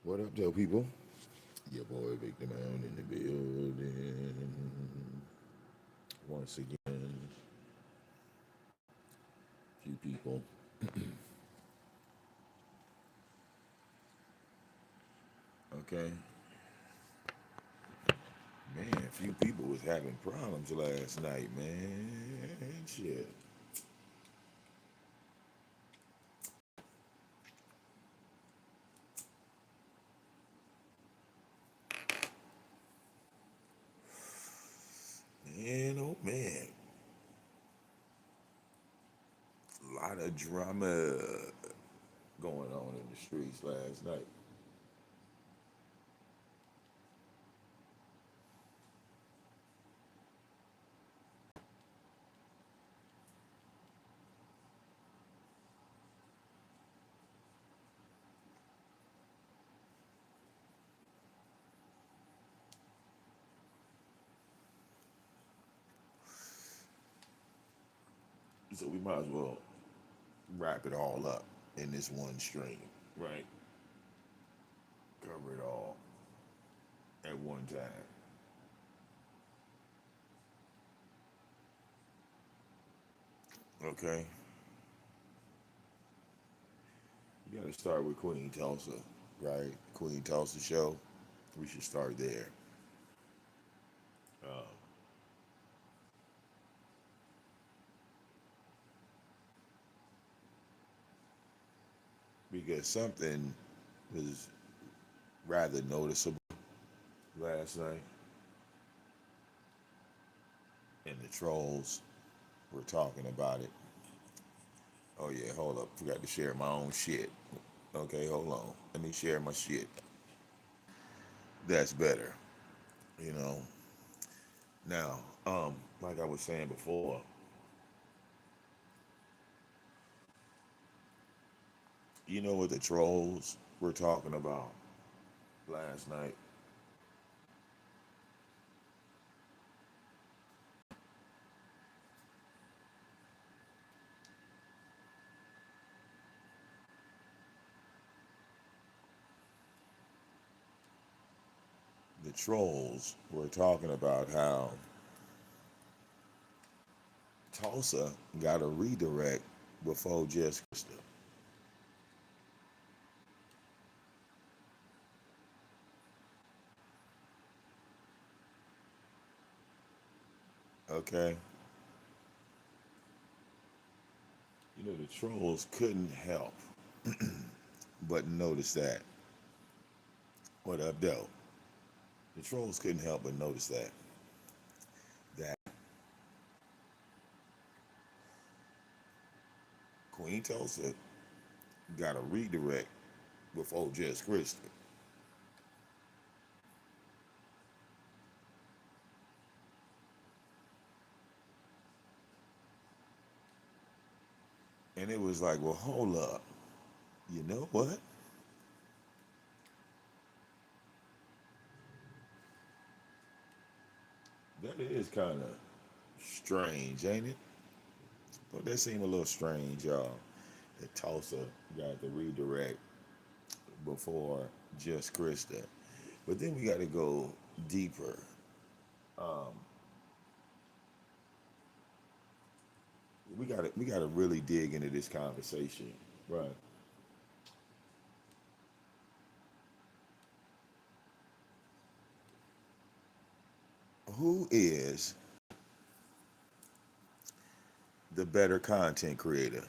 What up, though, people? Your boy VicDamoane in the building. Once again, few people. Okay, man, a few people was having problems last night, man. Shit. Man, oh man. A lot of drama going on in the streets last night. So we might as well wrap it all up in this one stream, right? Cover it all at one time. Okay? You got to start with Queen Tulsa, right? Queen Tulsa show. We should start there. Uh, because something was rather noticeable last night, and the trolls were talking about it. Oh, yeah, hold up. Forgot to share my own shit. Okay, hold on. Let me share my shit. That's better, you know. Now, like I was saying before, you know what the trolls were talking about last night? The trolls were talking about how Tulsa got a redirect before just Krista. Okay? You know, the trolls couldn't help but notice that. What up, though? The trolls couldn't help but notice that Queen Tulsa got a redirect before just Krista. And it was like, well, hold up. You know what? That is kind of strange, ain't it? Don't that seem a little strange, y'all? That Tulsa got the redirect before just Krista. But then we got to go deeper. Um, we got to really dig into this conversation, right? Who is the better content creator?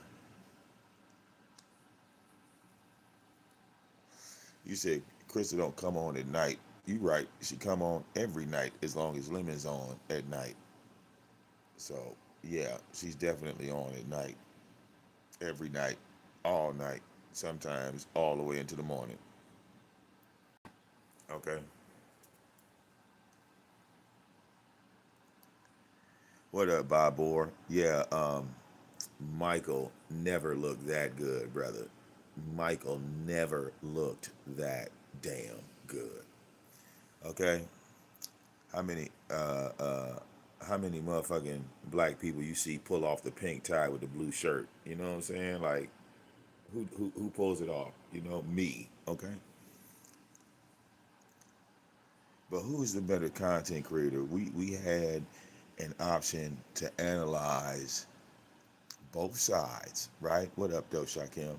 You said Krista don't come on at night. You right. She come on every night as long as Lemon's on at night. So yeah, she's definitely on at night, every night, all night, sometimes all the way into the morning. Okay. What up, Bob Orr? Yeah, Michael never looked that good, brother. Michael never looked that damn good. Okay? How many how many motherfucking black people you see pull off the pink tie with the blue shirt? You know what I'm saying? Like who pulls it off? You know, me, okay? But who's the better content creator? We had an option to analyze both sides, right? What up, though, Shakim?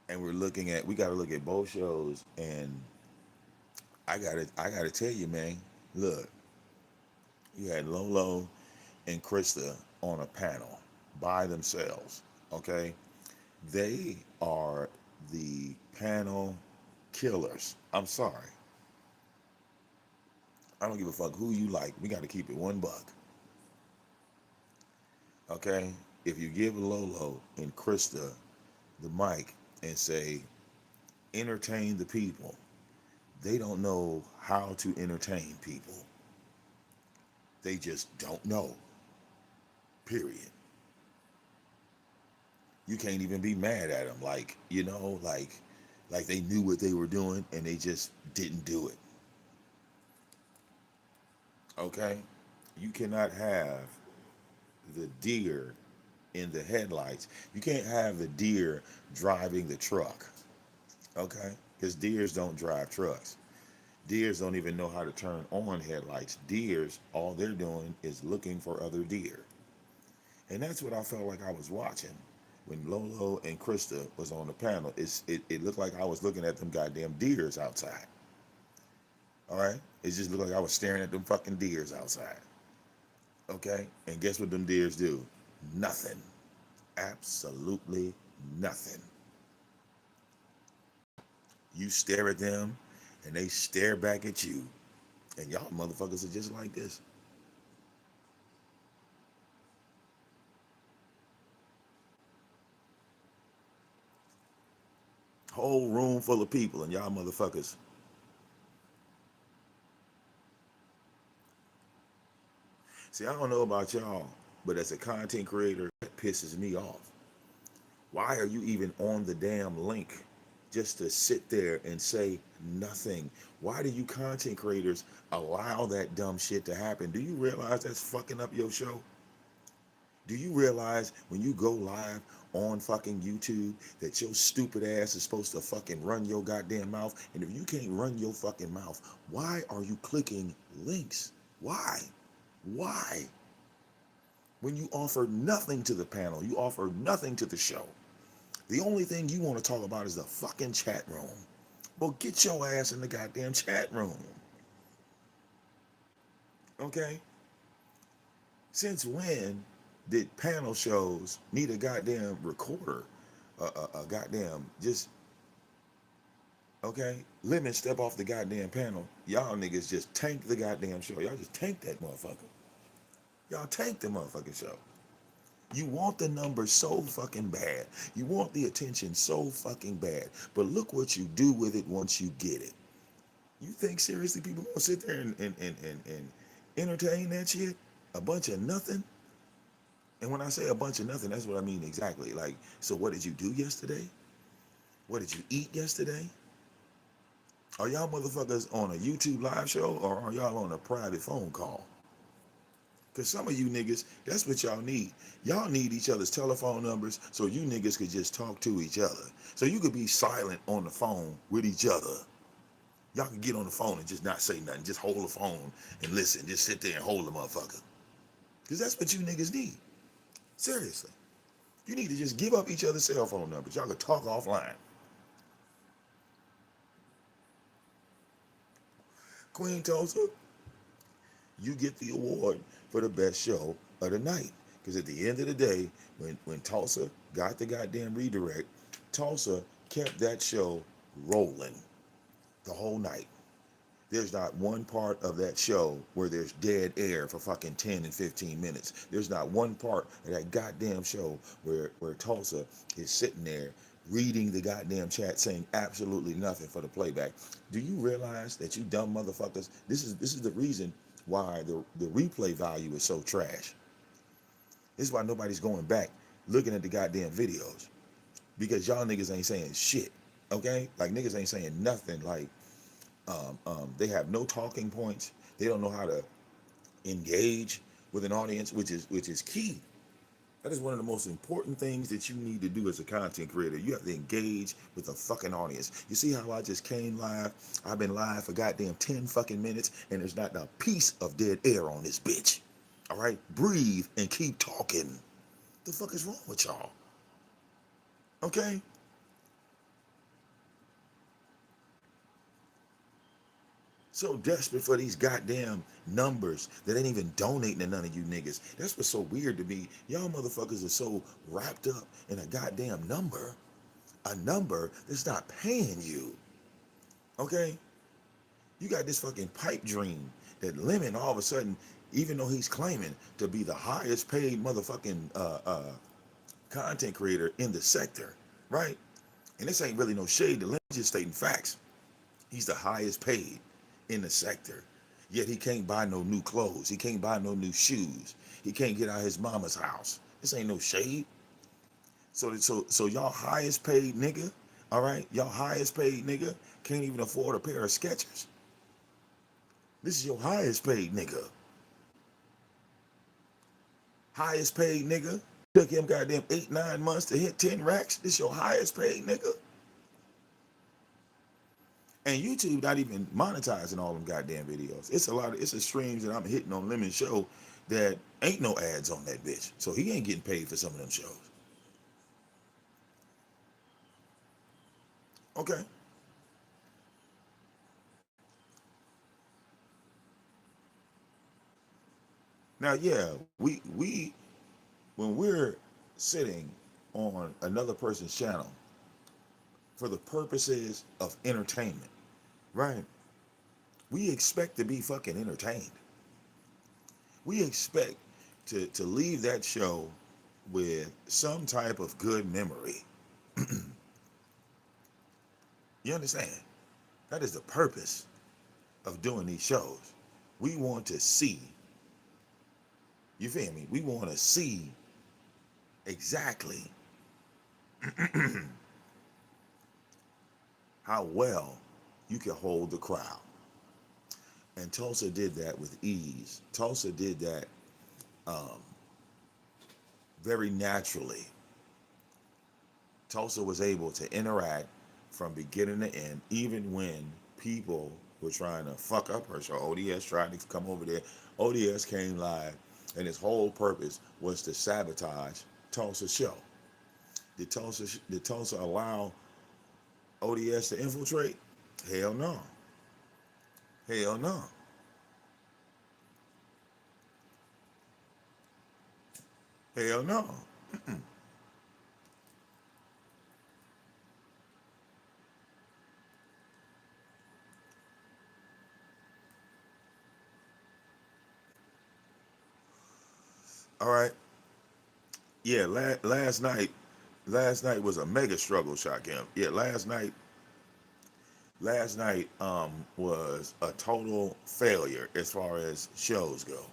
And we got to look at both shows, and I gotta tell you, man. Look, you had Lolo and Krista on a panel by themselves. Okay, they are the panel killers. I'm sorry, I don't give a fuck who you like. We got to keep it 1 buck. Okay, if you give Lolo and Krista the mic and say entertain the people, they don't know how to entertain people. They just don't know. Period. You can't even be mad at them. Like, like they knew what they were doing and they just didn't do it. Okay? You cannot have the deer in the headlights. You can't have the deer driving the truck. Okay? Because deers don't drive trucks. Deers don't even know how to turn on headlights. Deers, all they're doing is looking for other deer. And that's what I felt like I was watching when Lolo and Krista was on the panel. It looked like I was looking at them goddamn deers outside. All right? It just looked like I was staring at them fucking deers outside. Okay? And guess what them deers do? Nothing. Absolutely nothing. You stare at them and they stare back at you. And y'all motherfuckers are just like this. Whole room full of people and y'all motherfuckers. See, I don't know about y'all, but as a content creator, that pisses me off. Why are you even on the damn link just to sit there and say nothing? Why do you content creators allow that dumb shit to happen? Do you realize that's fucking up your show? Do you realize when you go live on fucking YouTube that your stupid ass is supposed to fucking run your goddamn mouth? And if you can't run your fucking mouth, why are you clicking links? Why? Why? When you offer nothing to the panel, you offer nothing to the show. The only thing you want to talk about is the fucking chat room. Well, get your ass in the goddamn chat room. Okay? Since when did panel shows need a goddamn recorder? A goddamn just okay. Lemon step off the goddamn panel. Y'all niggas just tank the goddamn show. Y'all just tank that motherfucker. Y'all tank the motherfucking show. You want the numbers so fucking bad. You want the attention so fucking bad. But look what you do with it once you get it. You think seriously people gonna sit there and entertain that shit? A bunch of nothing? And when I say a bunch of nothing, that's what I mean exactly. Like, so what did you do yesterday? What did you eat yesterday? Are y'all motherfuckers on a YouTube live show or are y'all on a private phone call? Because some of you niggas, that's what y'all need. Y'all need each other's telephone numbers so you niggas could just talk to each other. So you could be silent on the phone with each other. Y'all can get on the phone and just not say nothing. Just hold the phone and listen. Just sit there and hold the motherfucker. Because that's what you niggas need. Seriously. You need to just give up each other's cell phone numbers. Y'all can talk offline. Queen Tulsa, you get the award for the best show of the night. Because at the end of the day, when Tulsa got the goddamn redirect, Tulsa kept that show rolling the whole night. There's not one part of that show where there's dead air for fucking 10 and 15 minutes. There's not one part of that goddamn show where Tulsa is sitting there reading the goddamn chat saying absolutely nothing for the playback. Do you realize that you dumb motherfuckers, this is the reason why the replay value is so trash. This is why nobody's going back looking at the goddamn videos. Because y'all niggas ain't saying shit. Okay? Like niggas ain't saying nothing. Like they have no talking points. They don't know how to engage with an audience, which is key. That is one of the most important things that you need to do as a content creator. You have to engage with the fucking audience. You see how I just came live? I've been live for goddamn 10 fucking minutes and there's not a piece of dead air on this bitch. All right? Breathe and keep talking. The fuck is wrong with y'all? Okay? So desperate for these goddamn numbers that ain't even donating to none of you niggas. That's what's so weird to me. Y'all motherfuckers are so wrapped up in a goddamn number. A number that's not paying you. Okay? You got this fucking pipe dream that Lemon all of a sudden, even though he's claiming to be the highest paid motherfucking content creator in the sector, right? And this ain't really no shade to Lemon, just stating facts. He's the highest paid in the sector. Yet he can't buy no new clothes. He can't buy no new shoes. He can't get out of his mama's house. This ain't no shade. So y'all highest paid nigga, all right? Y'all highest paid nigga can't even afford a pair of Skechers. This is your highest paid nigga. Highest paid nigga. Took him goddamn 8-9 months to hit 10 racks. This your highest paid nigga. And YouTube not even monetizing all them goddamn videos. It's a streams that I'm hitting on Lemon Show that ain't no ads on that bitch. So he ain't getting paid for some of them shows. Okay. Now, yeah, we when we're sitting on another person's channel for the purposes of entertainment, right? We expect to be fucking entertained. We expect to leave that show with some type of good memory. You understand? That is the purpose of doing these shows. We want to see, you feel me? We want to see exactly how well you can hold the crowd. And Tulsa did that with ease. Tulsa did that very naturally. Tulsa was able to interact from beginning to end, even when people were trying to fuck up her show. ODS tried to come over there. ODS came live, and his whole purpose was to sabotage Tulsa's show. Did Tulsa allow ODS to infiltrate? Hell no. Hell no. Hell no. All right. Yeah, last night was a mega struggle, Shakim. Yeah, last night was a total failure as far as shows go.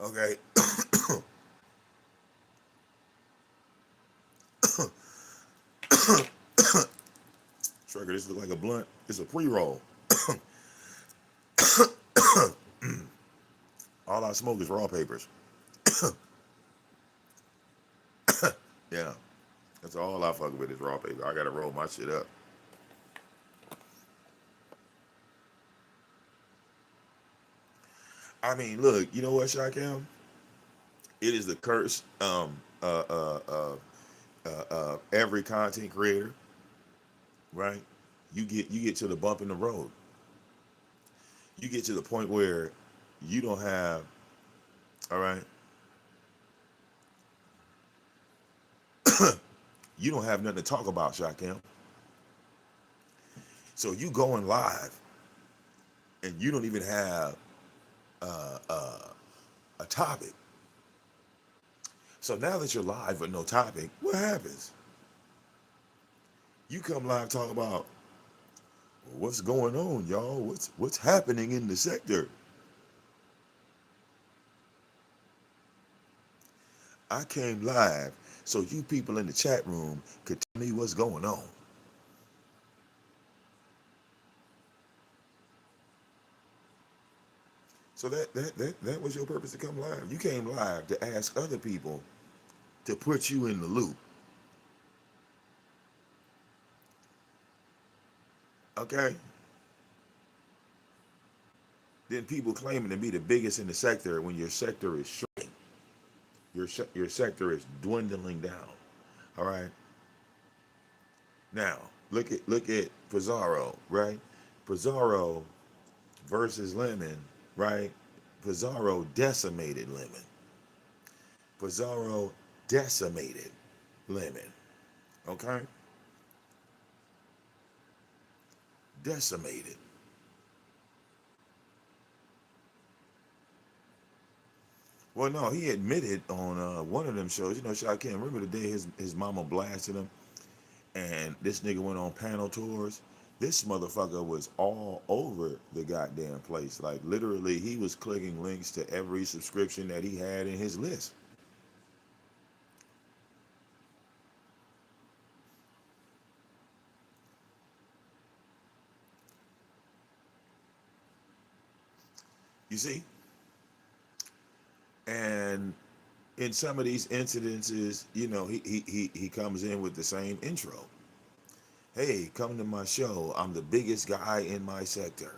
Okay. Trigger, this look like a blunt. It's a pre-roll. All I smoke is raw papers. Yeah. That's all I fuck with is raw paper. I gotta roll my shit up. I mean, look, you know what, Shakim? It is the curse. Every content creator, right? You get to the bump in the road. You get to the point where you don't have, all right, you don't have nothing to talk about, Shakim. So you going live and you don't even have uh, uh, a topic. So now that you're live with no topic, what happens? You come live talk about what's going on, y'all. What's happening in the sector? I came live so you people in the chat room could tell me what's going on. So that was your purpose to come live. You came live to ask other people to put you in the loop. Okay? Then people claiming to be the biggest in the sector when your sector is shrinking. Your sector is dwindling down. All right? Now, look at Pizarro, right? Pizarro versus Lemon, right? Pizarro decimated Lemon. Pizarro decimated Lemon. Okay? Decimated. Well, no, he admitted on one of them shows, I can't remember the day his mama blasted him, and this nigga went on panel tours. This motherfucker was all over the goddamn place. Like, literally, he was clicking links to every subscription that he had in his list. You see? And in some of these incidences, he comes in with the same intro. Hey, come to my show. I'm the biggest guy in my sector.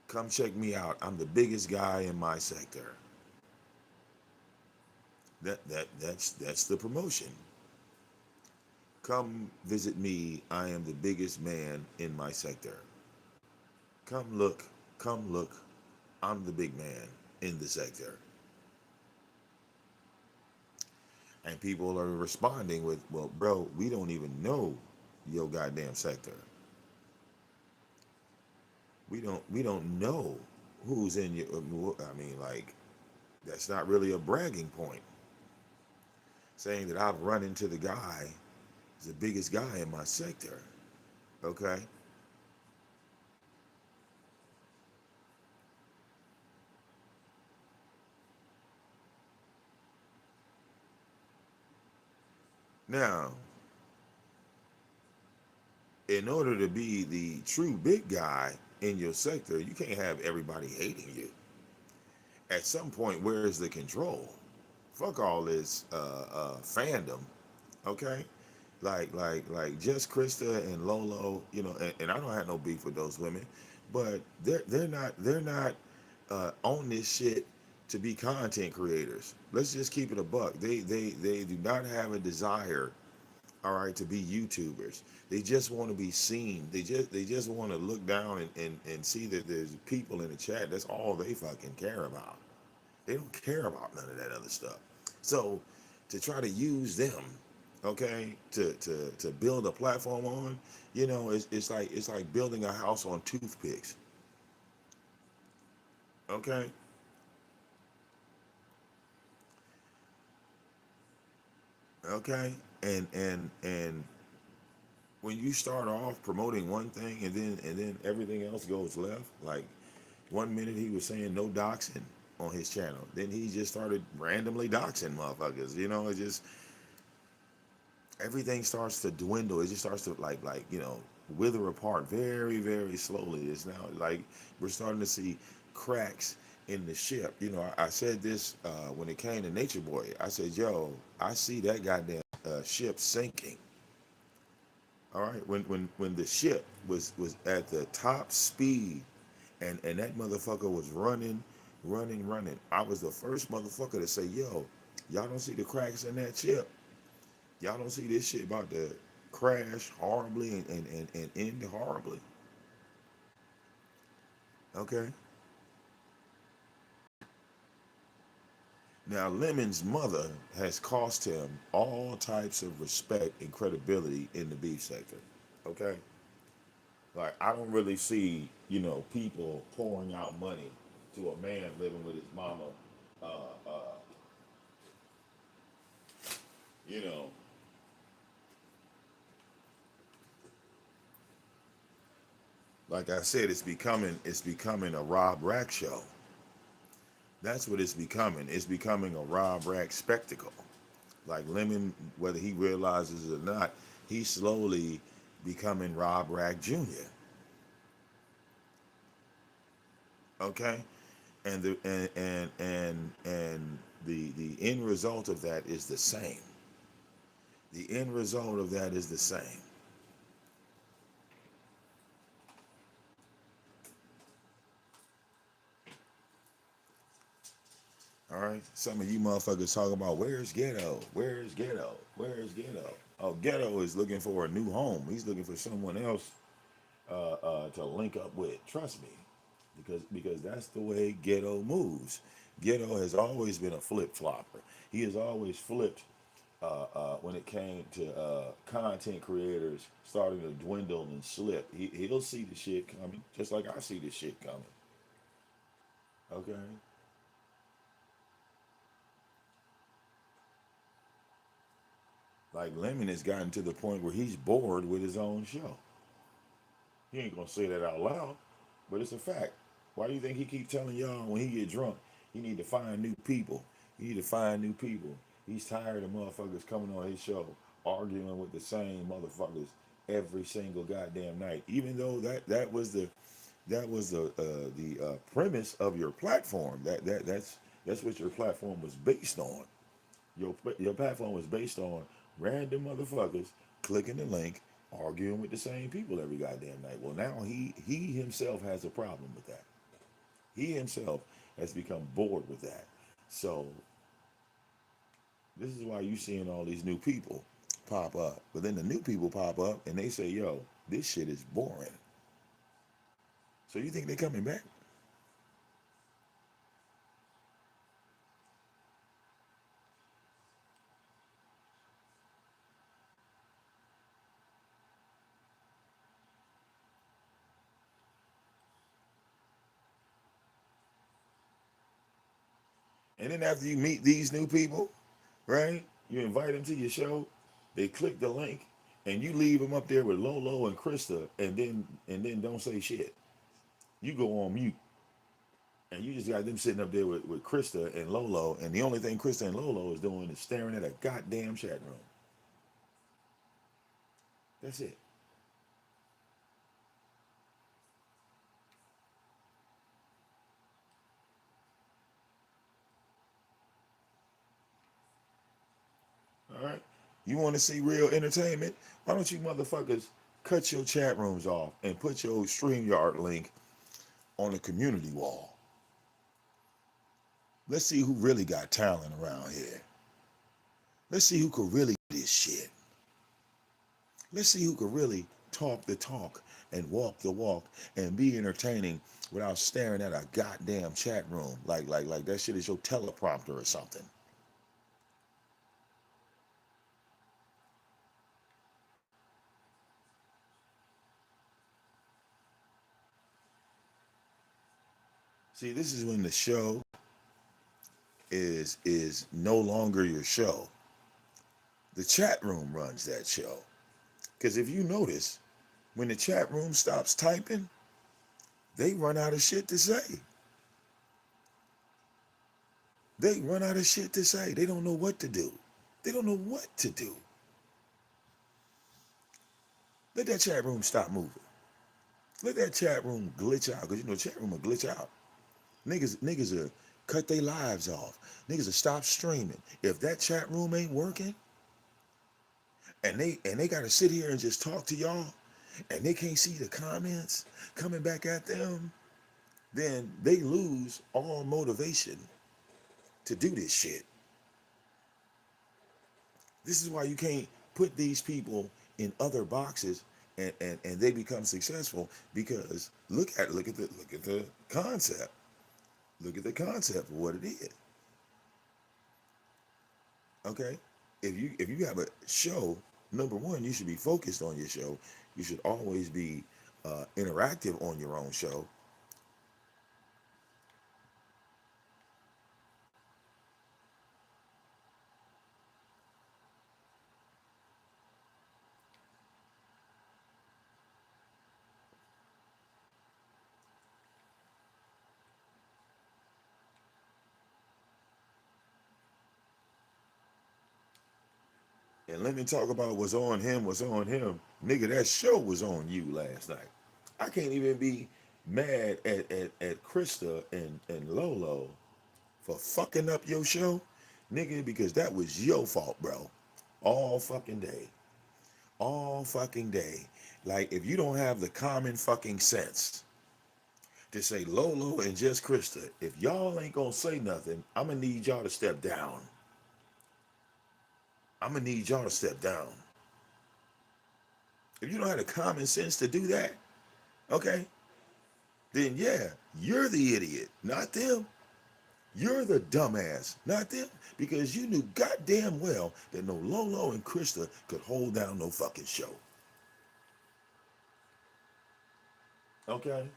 Come check me out. I'm the biggest guy in my sector. That's the promotion. Come visit me. I am the biggest man in my sector. Come look. Come look. I'm the big man in the sector. And people are responding with, well, bro, we don't even know your goddamn sector. We don't know who's in your. I mean, like, that's not really a bragging point. Saying that I've run into the guy, is the biggest guy in my sector. Okay. Now, in order to be the true big guy in your sector, you can't have everybody hating you. At some point, where is the control? Fuck all this fandom, okay? Like just Krista and Lolo, and I don't have no beef with those women, but they're not on this shit to be content creators. Let's just keep it a buck. They do not have a desire, all right, to be YouTubers. They just want to be seen. They just want to look down and see that there's people in the chat. That's all they fucking care about. They don't care about none of that other stuff. So to try to use them, okay, to build a platform on, it's like building a house on toothpicks. Okay? Okay? And when you start off promoting one thing and then everything else goes left, like one minute he was saying no doxing on his channel. Then he just started randomly doxing motherfuckers. It just everything starts to dwindle. It just starts to wither apart very, very slowly. It's now like we're starting to see cracks in the ship. I said this when it came to Nature Boy. I said, yo, I see that goddamn ship sinking. All right, when the ship was at the top speed, and that motherfucker was running, running, running. I was the first motherfucker to say, yo, y'all don't see the cracks in that ship. Y'all don't see this shit about to crash horribly and end horribly. Okay. Now Lemon's mother has cost him all types of respect and credibility in the beef sector. Okay. Like, I don't really see, people pouring out money to a man living with his mama. Uh, uh, you know, like I said, it's becoming a Rob Rack show. That's what it's becoming. It's becoming a Rob Rack spectacle. Like Lemon, whether he realizes it or not, he's slowly becoming Rob Rack Jr. Okay, and the end result of that is the same. The end result of that is the same. All right. Some of you motherfuckers talking about where's ghetto? Where's ghetto? Where's ghetto? Oh, ghetto is looking for a new home. He's looking for someone else to link up with. Trust me, because that's the way ghetto moves. Ghetto has always been a flip flopper. He has always flipped when it came to content creators starting to dwindle and slip. He'll see the shit coming, just like I see the shit coming. Okay. Like Lemon has gotten to the point where he's bored with his own show. He ain't gonna say that out loud, but it's a fact. Why do you think he keep telling y'all when he get drunk, he need to find new people? He need to find new people. He's tired of motherfuckers coming on his show arguing with the same motherfuckers every single goddamn night. Even though that was the premise of your platform. That's what your platform was based on. Your platform was based on random motherfuckers clicking the link, arguing with the same people every goddamn night. Well, now he himself has a problem with that. He himself has become bored with that. So this is why you seeing all these new people pop up. But then the new people pop up and they say, "Yo, this shit is boring." So you think they're coming back? And then after you meet these new people, right? You invite them to your show, they click the link, and you leave them up there with Lolo and Krista, and then don't say shit. You go on mute, and you just got them sitting up there with Krista and Lolo, and the only thing Krista and Lolo is doing is staring at a goddamn chat room. That's it. All right. You want to see real entertainment? Why don't you motherfuckers cut your chat rooms off and put your StreamYard link on the community wall? Let's see who really got talent around here. Let's see who could really do this shit. Let's see who could really talk the talk and walk the walk and be entertaining without staring at a goddamn chat room like that shit is your teleprompter or something. See, this is when the show is no longer your show. The chat room runs that show. Because if you notice, when the chat room stops typing, they run out of shit to say. They run out of shit to say. They don't know what to do. They don't know what to do. Let that chat room stop moving. Let that chat room glitch out, because you know chat room will glitch out. Niggas will cut their lives off. Niggas will stop streaming. If that chat room ain't working, and they gotta sit here and just talk to y'all, and they can't see the comments coming back at them, then they lose all motivation to do this shit. This is why you can't put these people in other boxes and they become successful, because look at the concept. Look at the concept of what it is. Okay? If you have a show, number one, you should be focused on your show. You should always be interactive on your own show. And let me talk about what's on him, what's on him. Nigga, that show was on you last night. I can't even be mad at Krista and Lolo for fucking up your show, nigga, because that was your fault, bro. All fucking day. All fucking day. Like, if you don't have the common fucking sense to say Lolo and just Krista, if y'all ain't gonna say nothing, I'm gonna need y'all to step down. I'm gonna need y'all to step down. If you don't have the common sense to do that, okay, then yeah, you're the idiot, not them. You're the dumbass, not them, because you knew goddamn well that no Lolo and Krista could hold down no fucking show. Okay?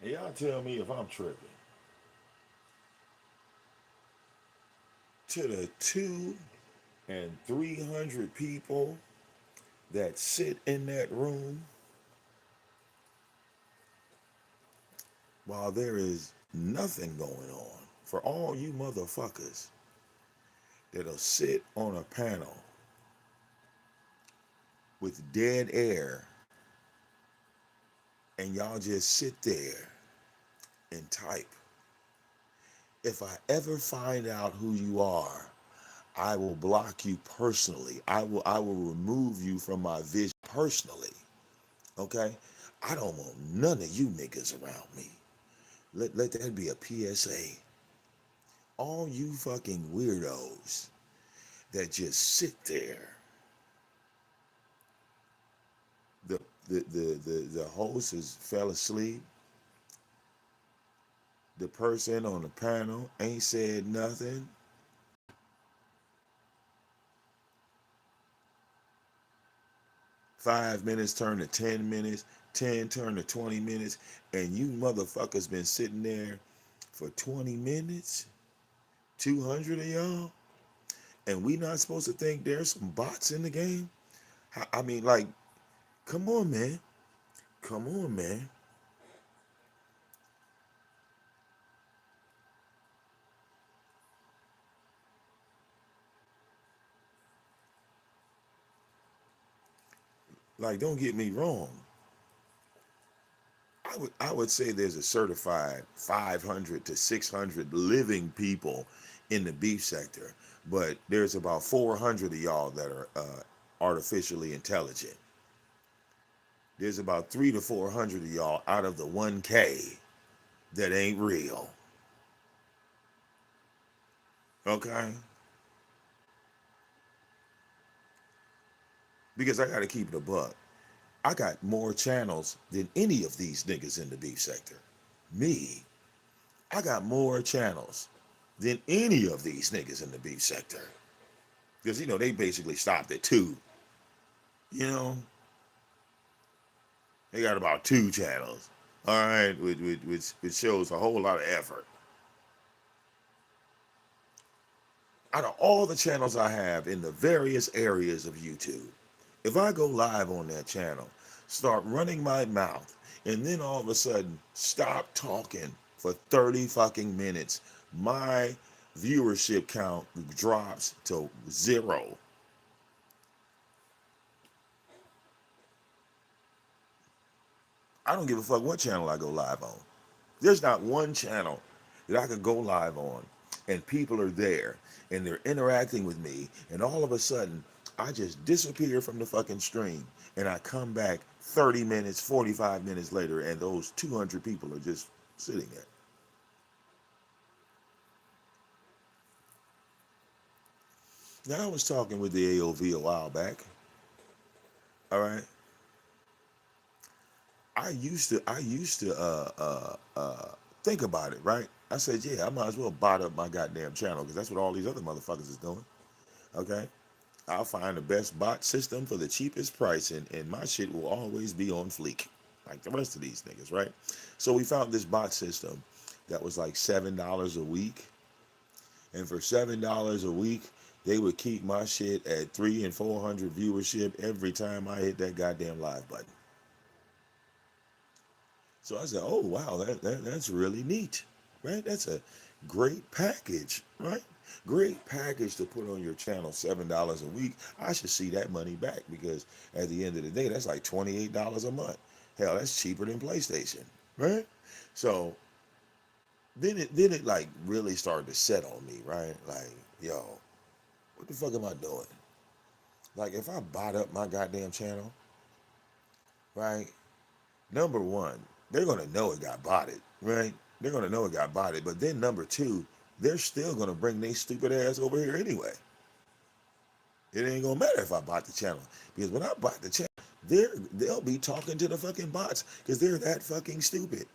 And y'all tell me if I'm tripping. To the 200 and 300 people that sit in that room while there is nothing going on, for all you motherfuckers that'll sit on a panel with dead air and y'all just sit there and type. If I ever find out who you are, I will block you personally. I will remove you from my vision personally. Okay? I don't want none of you niggas around me. Let that be a PSA. All you fucking weirdos that just sit there. The the host has fell asleep. The person on the panel ain't said nothing. 5 minutes turn to 10 minutes, 10 turn to 20 minutes, and you motherfuckers been sitting there for 20 minutes, 200 of y'all, and we not supposed to think there's some bots in the game? I mean, like, come on, man. Come on, man. Like, don't get me wrong. I would say there's a certified 500 to 600 living people in the beef sector, but there's about 400 of y'all that are artificially intelligent. There's about 300 to 400 of y'all out of the 1K that ain't real. Okay? Because I gotta keep it a buck. I got more channels than any of these niggas in the beef sector. Me, I got more channels than any of these niggas in the beef sector. Because, they basically stopped at two. You know, they got about two channels. All right, which shows a whole lot of effort. Out of all the channels I have in the various areas of YouTube, if I go live on that channel, start running my mouth, and then all of a sudden stop talking for 30 fucking minutes, my viewership count drops to zero. I don't give a fuck what channel I go live on. There's not one channel that I could go live on and people are there and they're interacting with me, and all of a sudden I just disappear from the fucking stream and I come back 30 minutes, 45 minutes later, and those 200 people are just sitting there. Now, I was talking with the AOV a while back. All right. I used to think about it, right? I said, yeah, I might as well bot up my goddamn channel because that's what all these other motherfuckers is doing. Okay. I'll find the best bot system for the cheapest price, and my shit will always be on fleek, like the rest of these niggas, right? So we found this bot system that was like $7 a week, and for $7 a week, they would keep my shit at 300 and 400 viewership every time I hit that goddamn live button. So I said, oh wow, that's really neat, right? That's a great package, right? Great package to put on your channel, $7 a week. I should see that money back because at the end of the day, that's like $28 a month. Hell, that's cheaper than PlayStation, right? So then it like really started to set on me, right? Like, yo, what the fuck am I doing? Like if I bought up my goddamn channel, right? Number one, they're gonna know it got botted, right? They're gonna know it got botted. But then number two, they're still gonna bring their stupid ass over here anyway. It ain't gonna matter if I bought the channel. Because when I bought the channel, they'll be talking to the fucking bots because they're that fucking stupid.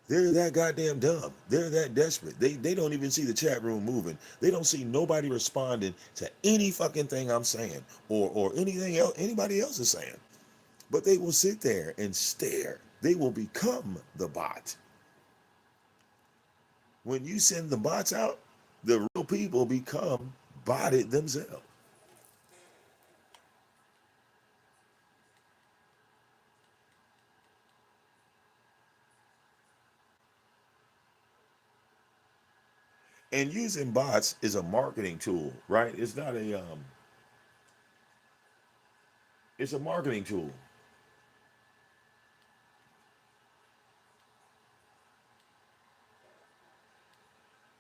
They're that goddamn dumb. They're that desperate. They don't even see the chat room moving. They don't see nobody responding to any fucking thing I'm saying or anything else anybody else is saying. But they will sit there and stare. They will become the bot. When you send the bots out, the real people become botted themselves. And using bots is a marketing tool, right? It's not a it's a marketing tool.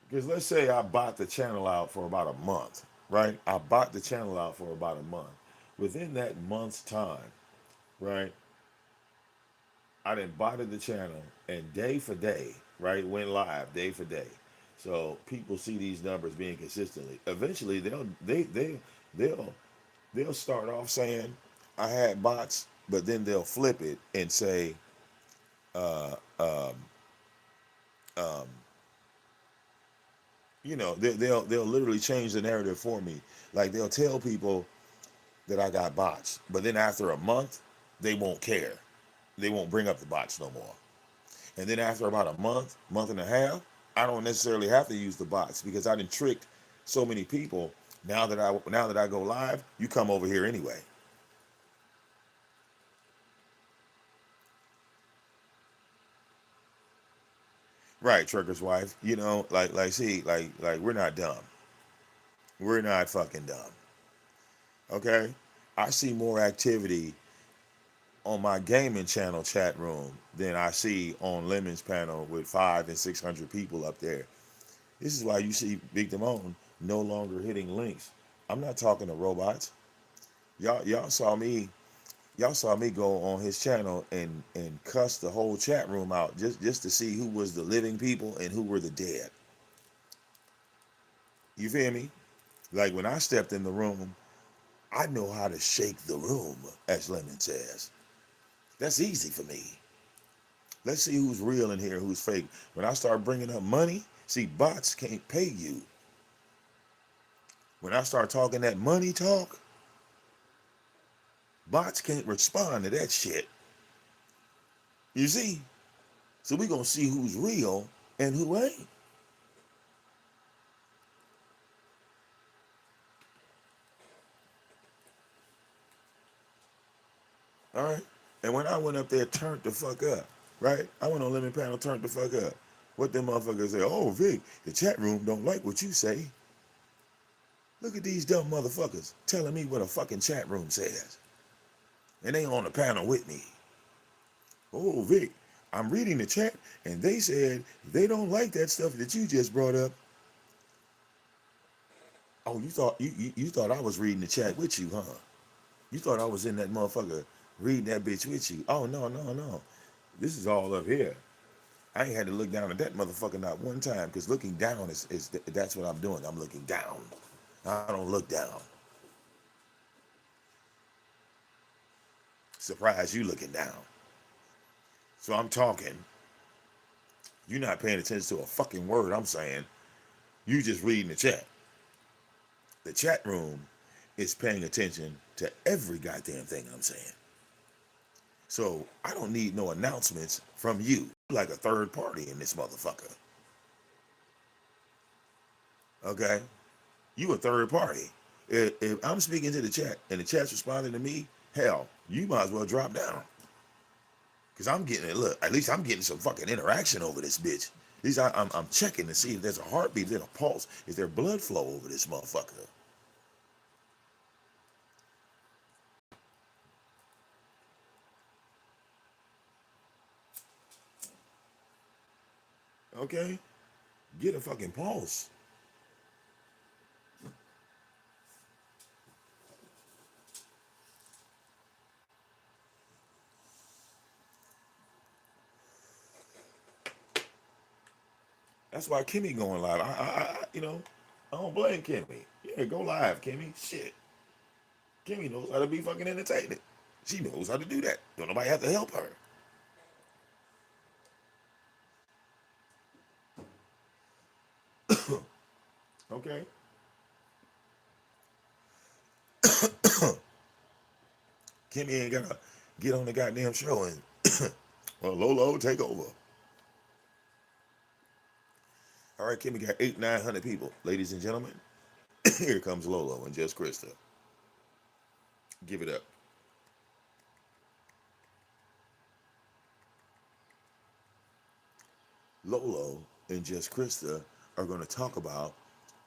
Because let's say I bought the channel out for about a month, right? I bought the channel out for about a month. Within that month's time, right? I done botted the channel and day for day, right? Went live day for day. So people see these numbers being consistently. Eventually they'll they'll start off saying I had bots, but then they'll flip it and say, uh, um, um, they'll literally change the narrative for me. Like they'll tell people that I got bots, but then after a month, they won't care. They won't bring up the bots no more. And then after about a month and a half, I don't necessarily have to use the bots because I done tricked so many people. Now that I go live, you come over here anyway. Right, trucker's wife. Like we're not dumb. We're not fucking dumb. Okay? I see more activity on my gaming channel chat room than I see on Lemon's panel with 500 and 600 people up there. This is why you see VicDamoane no longer hitting links. I'm not talking to robots. Y'all saw me go on his channel and cuss the whole chat room out just to see who was the living people and who were the dead. You feel me? Like when I stepped in the room, I know how to shake the room, as Lemon says. That's easy for me. Let's see who's real in here, who's fake. When I start bringing up money, see, bots can't pay you. When I start talking that money talk, bots can't respond to that shit. You see? So we gonna see who's real and who ain't. All right. And when I went up there, turned the fuck up, right? I went on Lemon Panel, turned the fuck up. What them motherfuckers say? Oh, Vic, the chat room don't like what you say. Look at these dumb motherfuckers telling me what a fucking chat room says. And they on the panel with me. Oh, Vic, I'm reading the chat and they said they don't like that stuff that you just brought up. Oh, you thought I was reading the chat with you, huh? You thought I was in that motherfucker reading that bitch with you. Oh, no, no, no. This is all up here. I ain't had to look down at that motherfucker not one time because looking down is that's what I'm doing. I'm looking down. I don't look down. Surprise, you looking down. So I'm talking. You're not paying attention to a fucking word I'm saying. You just reading the chat. The chat room is paying attention to every goddamn thing I'm saying. So I don't need no announcements from you, like a third party in this motherfucker. Okay? You a third party. If I'm speaking to the chat and the chat's responding to me, hell, you might as well drop down. Cause I'm getting it. Look, at least I'm getting some fucking interaction over this bitch. At least I'm checking to see if there's a heartbeat, is there a pulse, is there blood flow over this motherfucker? Okay? Get a fucking pulse. That's why Kimmy going live. I don't blame Kimmy. Yeah, go live, Kimmy. Shit. Kimmy knows how to be fucking entertaining. She knows how to do that. Don't nobody have to help her. Okay? Kimmy ain't gotta get on the goddamn show and well, Lolo, take over. All right, Kimmy got 900 people. Ladies and gentlemen, here comes Lolo and Just Krista. Give it up. Lolo and Just Krista are going to talk about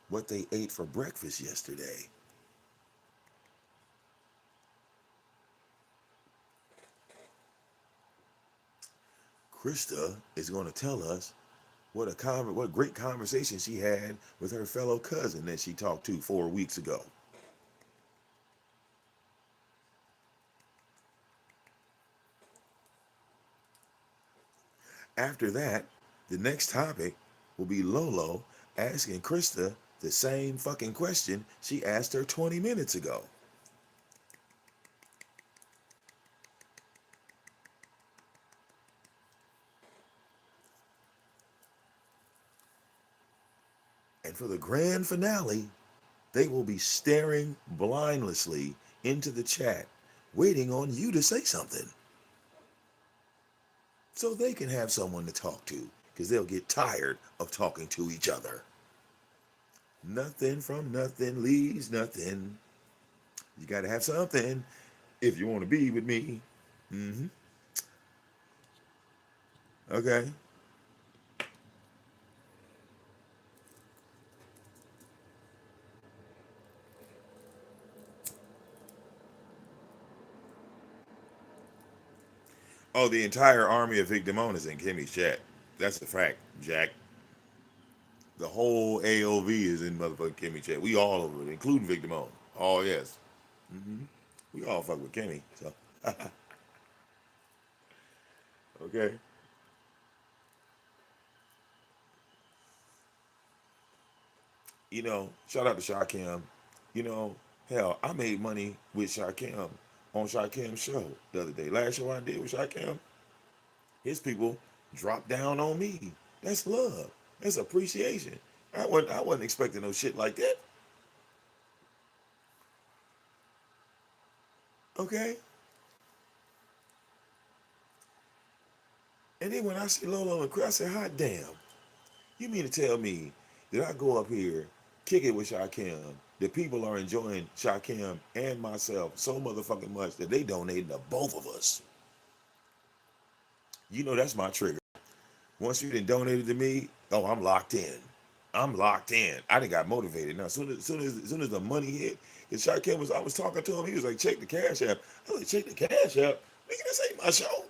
what they ate for breakfast yesterday. Krista is going to tell us what great conversation she had with her fellow cousin that she talked to 4 weeks ago. After that, the next topic will be Lolo asking Krista the same fucking question she asked her 20 minutes ago. And for the grand finale, they will be staring blindlessly into the chat, waiting on you to say something. So they can have someone to talk to, because they'll get tired of talking to each other. Nothing from nothing leaves nothing. You got to have something if you want to be with me. Mm-hmm. Okay. Oh, the entire army of VicDamoane is in Kimmy's chat. That's a fact, Jack. The whole AOV is in motherfucking Kimmy chat. We all over it, including VicDamoane. Oh, yes. Mm-hmm. We all fuck with Kimmy. So, okay. Shout out to Shakim. Hell, I made money with Shakim on Shakim's show the other day. Last show I did with Shakim, his people dropped down on me. That's love. That's appreciation. I wasn't expecting no shit like that. Okay? And then when I see Lolo and Chris, I say, hot damn. You mean to tell me that I go up here, kick it with Shakim, the people are enjoying Shakim and myself so motherfucking much that they donated to both of us. That's my trigger. Once you done donated to me, oh, I'm locked in. I'm locked in. I done got motivated. Now, soon as the money hit, because I was talking to him, he was like, check the cash app. I was like, check the cash app? Nigga, this ain't my show.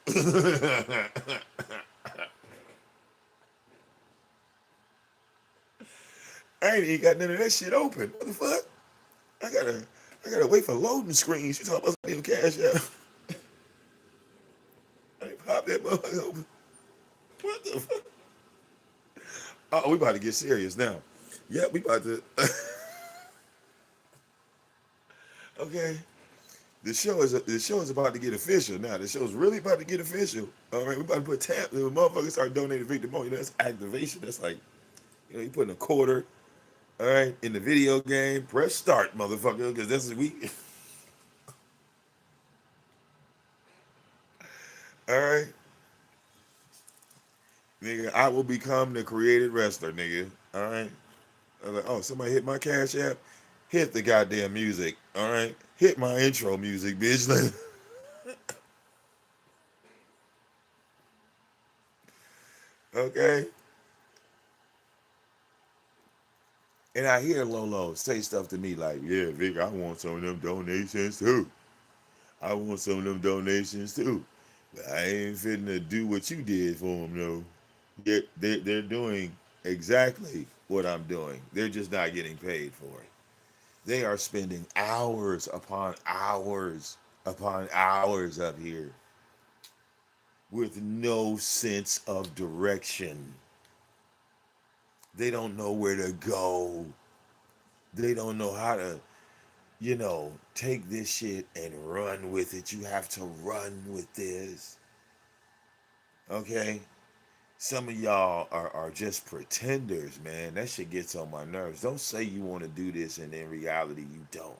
I ain't even got none of that shit open. What the fuck? I gotta wait for loading screens. You talking about some cash app? I ain't pop that motherfucker open. What the fuck? Oh, we about to get serious now. Yeah, we about to. Okay. The show is about to get official now. The show's really about to get official. All right, we about to put tab. The motherfuckers start donating VicDamoane. That's activation. That's like, you putting a quarter, All right, in the video game, press start, motherfucker, because this is we. All right, nigga, I will become the created wrestler, nigga. All right. I was like, oh, somebody hit my cash app. Hit the goddamn music. All right, hit my intro music, bitch. Okay. And I hear Lolo say stuff to me like, yeah, Vic, I want some of them donations too. I want some of them donations too. But I ain't fitting to do what you did for them, though. They're doing exactly what I'm doing. They're just not getting paid for it. They are spending hours upon hours up here with no sense of direction. They don't know where to go. They don't know how to, take this shit and run with it. You have to run with this. Okay? Some of y'all are just pretenders, man. That shit gets on my nerves. Don't say you want to do this and in reality you don't.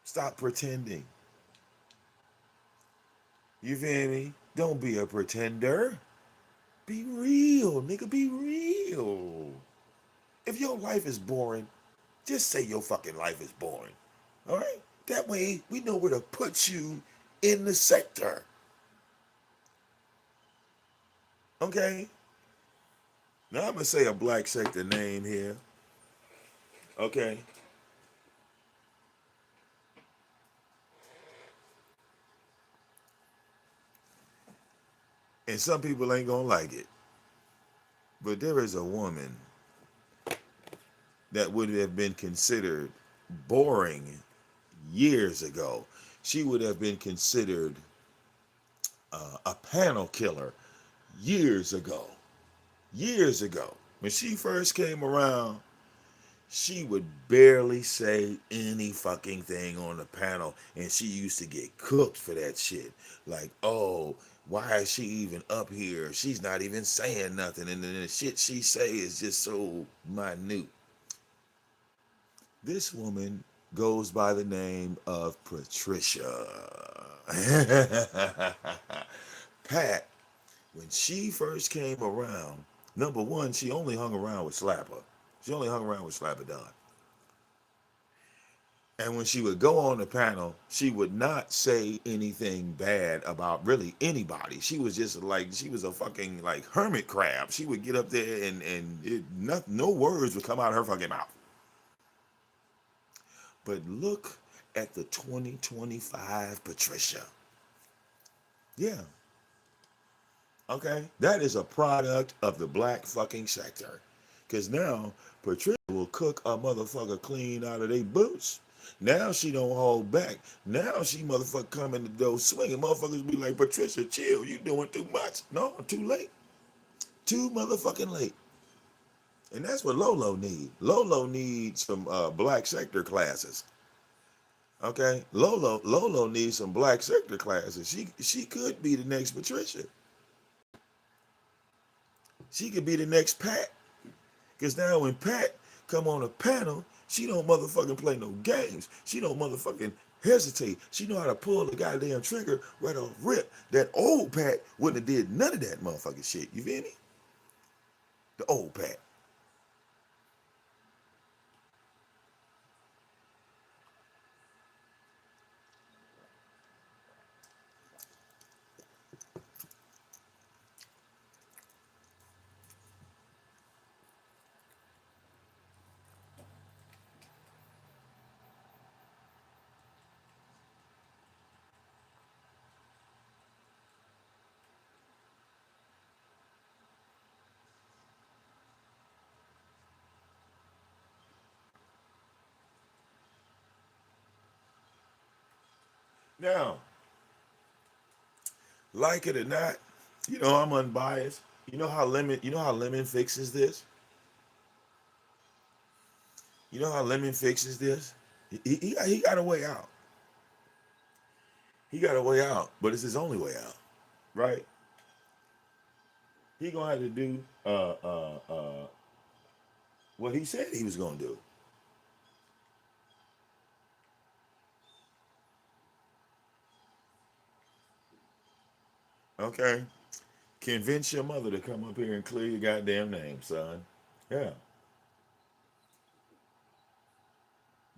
Stop pretending. You feel me? Don't be a pretender. Be real, nigga. Be real. If your life is boring, just say your fucking life is boring. All right? That way we know where to put you in the sector. Okay? Now I'm gonna say a black sector name here. Okay? And some people ain't gonna like it. But there is a woman that would have been considered boring years ago. She would have been considered a panel killer years ago. Years ago. When she first came around, she would barely say any fucking thing on the panel, and she used to get cooked for that shit. Like, oh, why is she even up here? She's not even saying nothing, and then the shit she say is just so minute. This woman goes by the name of Patricia. Pat, when she first came around, number one, she only hung around with Slapper. She only hung around with Slapper Don. And when she would go on the panel, she would not say anything bad about really anybody. She was just like, she was a fucking like hermit crab. She would get up there and no words would come out of her fucking mouth. But look at the 2025 Patricia. Yeah, okay. That is a product of the black fucking sector. Because now Patricia will cook a motherfucker clean out of their boots. Now she don't hold back. Now she motherfucker come in the door swinging. Motherfuckers be like, Patricia, chill. You doing too much. No, too late. Too motherfucking late. And that's what Lolo need. Lolo needs some black sector classes. Okay, Lolo needs some black sector classes. She could be the next Patricia. She could be the next Pat. Cause now when Pat come on a panel, she don't motherfucking play no games. She don't motherfucking hesitate. She know how to pull the goddamn trigger right off rip. That old Pat wouldn't have did none of that motherfucking shit. You feel me? The old Pat. Now, like it or not, I'm unbiased. You know how Lemon fixes this? You know how Lemon fixes this? He got a way out. He got a way out, but it's his only way out, right? He gonna have to do what he said he was going to do. Okay? Convince your mother to come up here and clear your goddamn name, son. Yeah.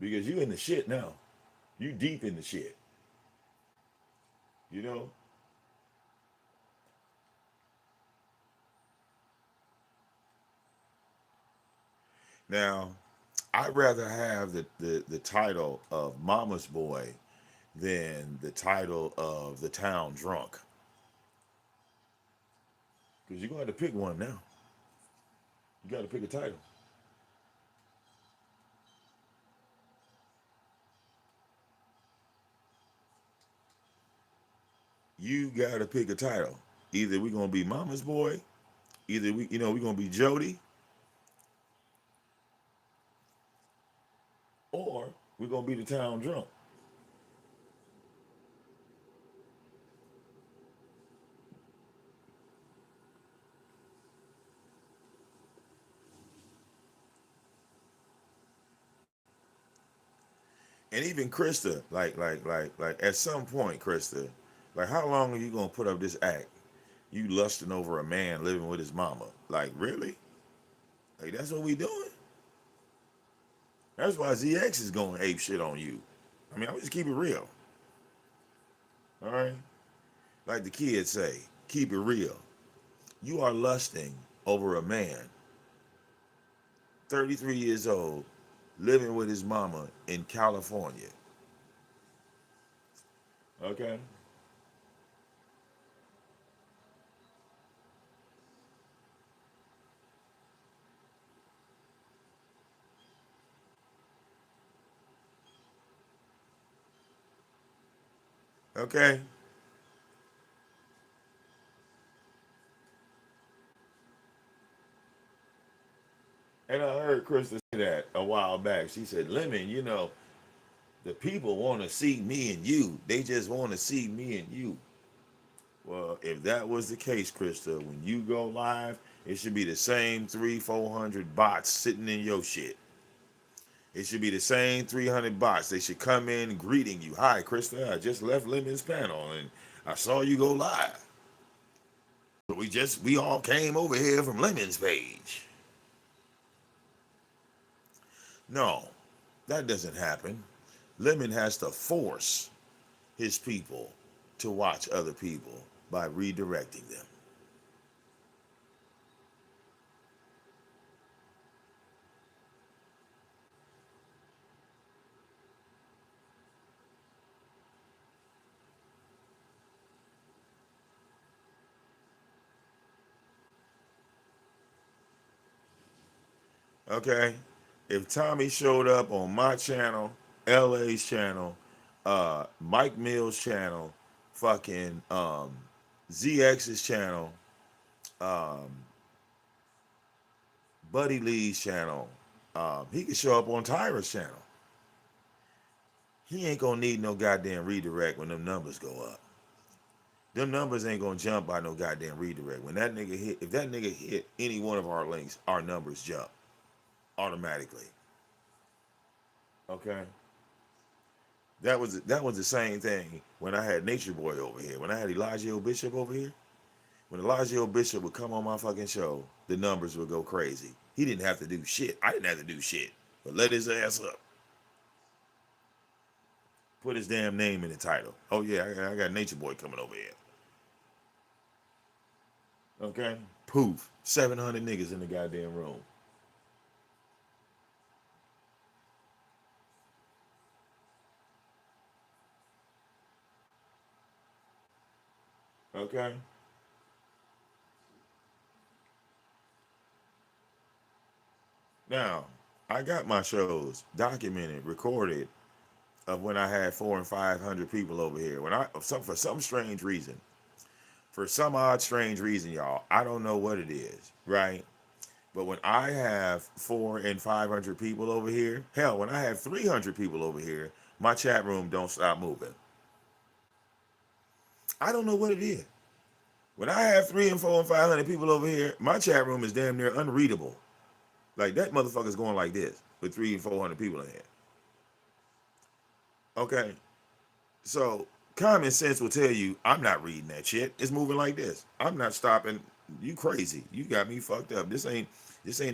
Because you in the shit now. You deep in the shit. You know? Now, I'd rather have the title of Mama's Boy than the title of the town drunk. Because you're going to have to pick one now. You got to pick a title. You got to pick a title. Either we're going to be Mama's Boy, either we're going to be Jody, or we're going to be the town drunk. And even Krista, like at some point, Krista, like how long are you going to put up this act? You lusting over a man living with his mama. Like, really? Like, that's what we doing? That's why ZX is going ape shit on you. I mean, I'm just keep it real. All right? Like the kids say, keep it real. You are lusting over a man, 33 years old, living with his mama in California. Okay? Okay? And I heard Krista say that a while back. She said, Lemon, the people want to see me and you. They just want to see me and you. Well, if that was the case, Krista, when you go live, it should be the same 400 bots sitting in your shit. It should be the same 300 bots. They should come in greeting you. Hi, Krista. I just left Lemon's panel and I saw you go live. We all came over here from Lemon's page. No, that doesn't happen. Lemon has to force his people to watch other people by redirecting them. Okay? If Tommy showed up on my channel, LA's channel, Mike Mills' channel, fucking ZX's channel, um, Buddy Lee's channel, he could show up on Tyra's channel. He ain't gonna need no goddamn redirect when them numbers go up. Them numbers ain't gonna jump by no goddamn redirect. When that nigga hit, if that nigga hit any one of our links, our numbers jump automatically. Okay? That was the same thing when I had Nature Boy over here. When I had Elijah O. Bishop over here, when Elijah O. Bishop would come on my fucking show, the numbers would go crazy. He didn't have to do shit. I didn't have to do shit. But let his ass up. Put his damn name in the title. Oh yeah, I got Nature Boy coming over here. Okay? Poof. 700 niggas in the goddamn room. Okay? Now, I got my shows documented, recorded of when I had 400 and 500 people over here. For some strange reason, for some odd strange reason, y'all, I don't know what it is, right? But when I have 400 and 500 people over here, hell, when I have 300 people over here, my chat room don't stop moving. I don't know what it is. When I have 3 and 4 and 500 people over here, my chat room is damn near unreadable. Like that motherfucker's going like this with 300-400 people in here. Okay, so common sense will tell you I'm not reading that shit. It's moving like this. I'm not stopping. You crazy. You got me fucked up. This ain't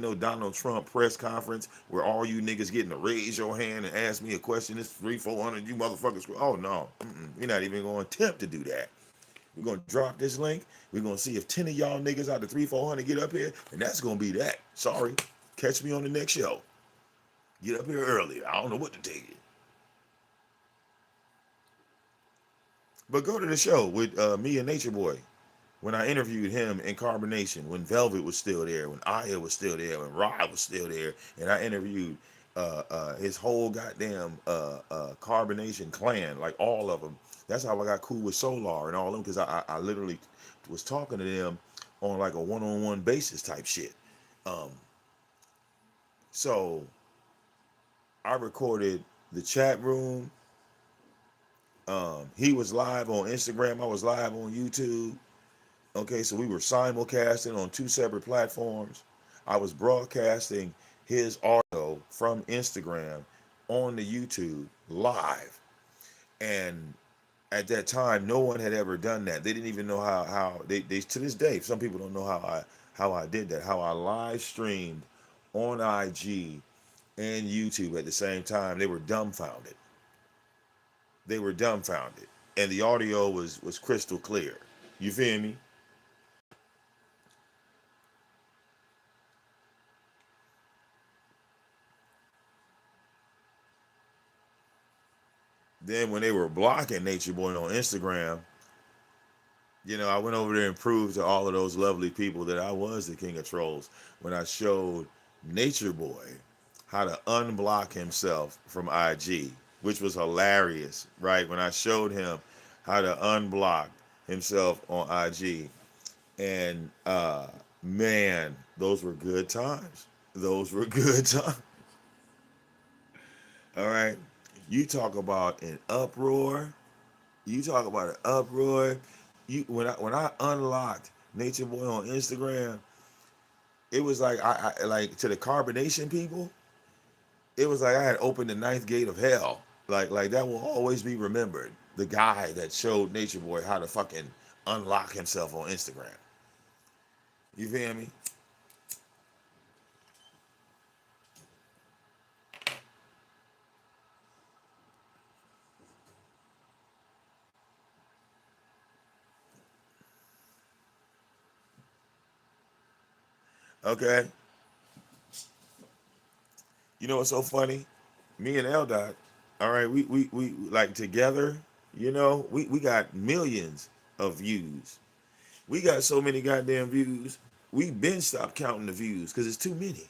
no Donald Trump press conference where all you niggas getting to raise your hand and ask me a question. It's 300-400 you motherfuckers. Oh no, we're not even going to attempt to do that. We're gonna drop this link. We're gonna see if 10 of y'all niggas out of 300-400 get up here, and that's gonna be that. Sorry. Catch me on the next show. Get up here early. I don't know what to tell you. But go to the show with me and Nature Boy. When I interviewed him in Carbonation, when Velvet was still there, when Aya was still there, when Rod was still there, and I interviewed his whole goddamn Carbonation clan, like all of them. That's how I got cool with Solar and all of them, because I literally was talking to them on like a one-on-one basis type shit. Um, so I recorded the chat room. He was live on Instagram. I was live on YouTube. Okay, so we were simulcasting on two separate platforms. I was broadcasting his audio from Instagram on the YouTube live. And at that time, no one had ever done that. They didn't even know how they to this day, some people don't know how I did that, how I live streamed on IG and YouTube at the same time. They were dumbfounded. They were dumbfounded. And the audio was crystal clear. You feel me? Then when they were blocking Nature Boy on Instagram, I went over there and proved to all of those lovely people that I was the king of trolls when I showed Nature Boy how to unblock himself from IG, which was hilarious, right? When I showed him how to unblock himself on IG, and man, those were good times. Those were good times. All right. You talk about an uproar. You talk about an uproar. When I unlocked Nature Boy on Instagram, it was like I like to the carbonation people. It was like I had opened the ninth gate of hell. Like that will always be remembered. The guy that showed Nature Boy how to fucking unlock himself on Instagram. You feel me? Okay. You know what's so funny? Me and L Dot, all right, we like together, we got millions of views. We got so many goddamn views. We been stopped counting the views because it's too many.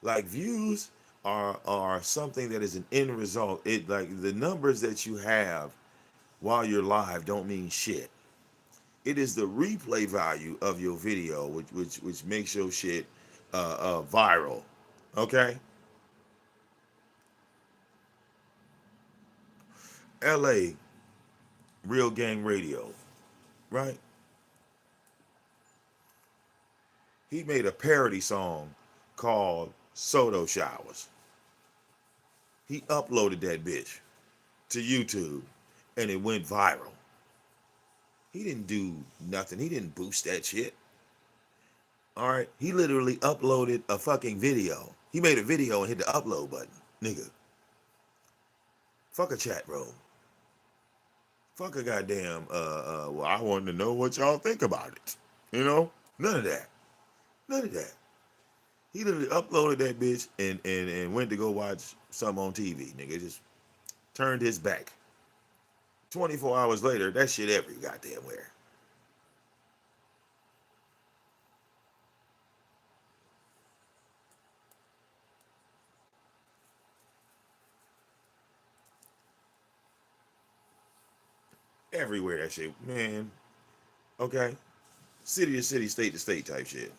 Like views are something that is an end result. It like the numbers that you have while you're live don't mean shit. It is the replay value of your video which makes your shit viral. Okay, L.A. Real Gang Radio, right? He made a parody song called Soto Showers. He uploaded that bitch to YouTube and it went viral. He didn't do nothing. He didn't boost that shit. All right. He literally uploaded a fucking video. He made a video and hit the upload button. Nigga. Fuck a chat room. Fuck a goddamn, well, I wanted to know what y'all think about it. None of that. None of that. He literally uploaded that bitch and went to go watch something on TV. Nigga just turned his back. 24 hours later, that shit every goddamn where. Everywhere that shit. Man, okay. City to city, state to state type shit.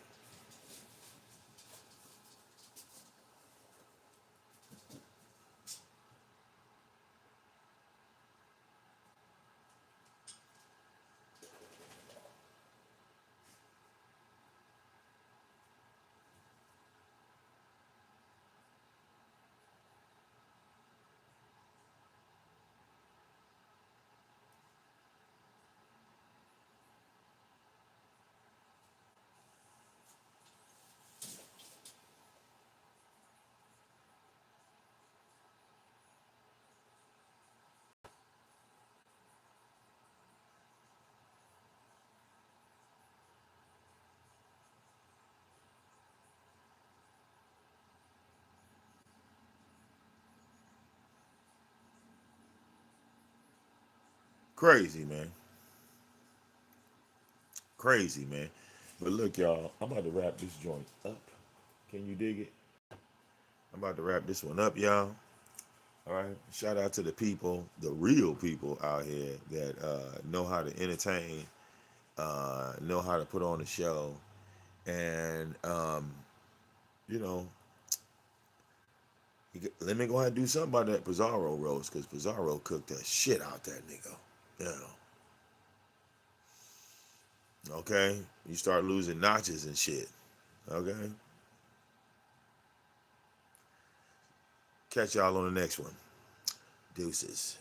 Crazy, man. Crazy, man. But look, y'all, I'm about to wrap this joint up. Can you dig it? I'm about to wrap this one up, y'all. All right. Shout out to the people, the real people out here that know how to entertain, know how to put on a show, and you know, let me go ahead and do something about that Pizarro roast, because Pizarro cooked the shit out that nigga. You know, okay? You start losing notches and shit. Okay? Catch y'all on the next one. Deuces.